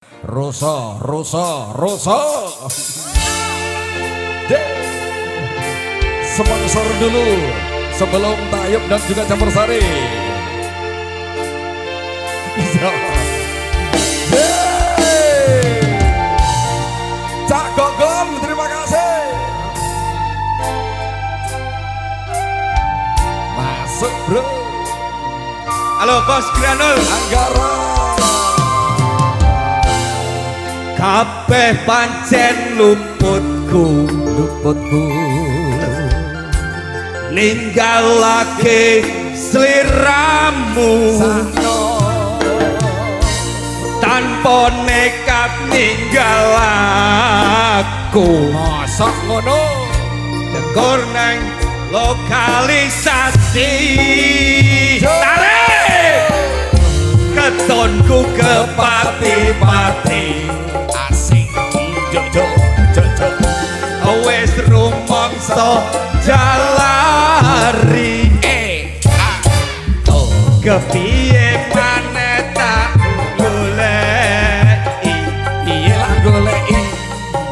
Rosa. Sponsor dulu sebelum Tayub dan juga Campur Sari. Cak Gogom, terima kasih. Masuk bro. Halo Bos Granul Anggara. kabeh pancen luputku ninggalake sliramu tanpa nekat ninggal aku Masak ngono tegur nang lokalisasi tarik ketonku ke pati-pati asing jojo wes rumangsa jalari kepiye maneh tak goleki iya lah goleki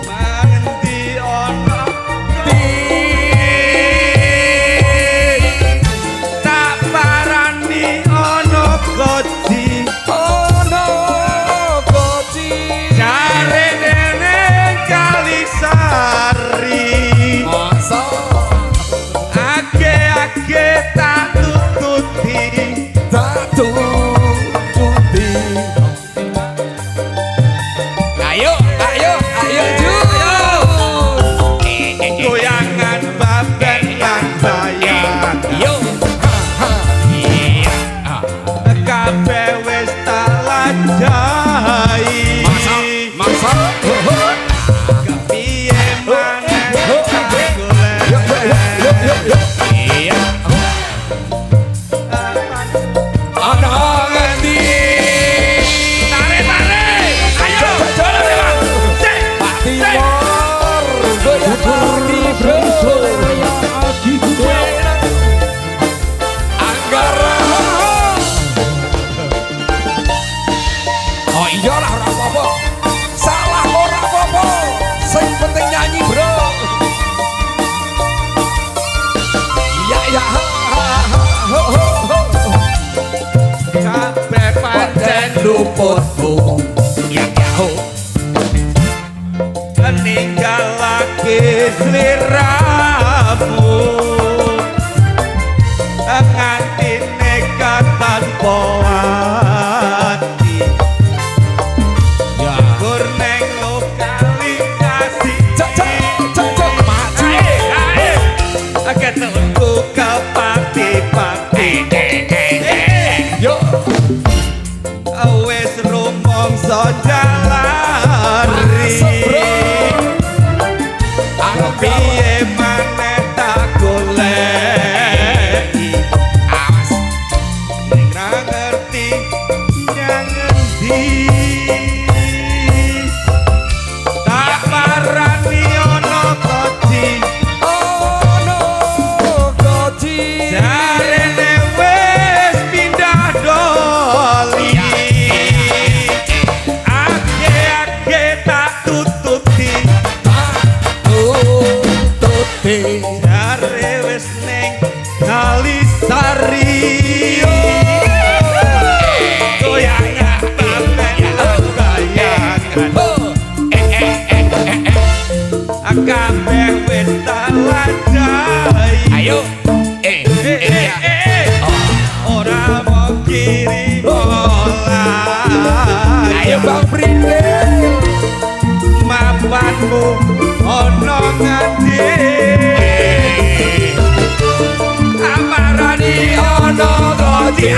mangendi ana tak parani ana kodi jarene ning Kalisari masa age tak tututi ayo goyangan baben lan bayang yo kabeh wis tak lajahi masa kepiye maneh tak golek iya ana ngendi tarik ayo Pak Timor goyang lagi bro Anggara oh iyalah ora apa-apa salah ora apa-apa sing penting nyanyi bro ya kabeh pancen luputku ya ho ninggalake sliramu nganti nekat tanpa hati ya gur neng lokalisasi maju ketemu ke pati-pati yo wis rumangsa jalari piye maneh tak goleki awas ora ngerti nyang endi tak parani ana kodi jarene wis pindah doli age tak tututi jare wis ning Kalisari goyangan baben goyangan kabeh wis tak lajahi ayo ora mau kirim bola ayo Bang Brindel mapanmu ono ngendi amarani ono kodi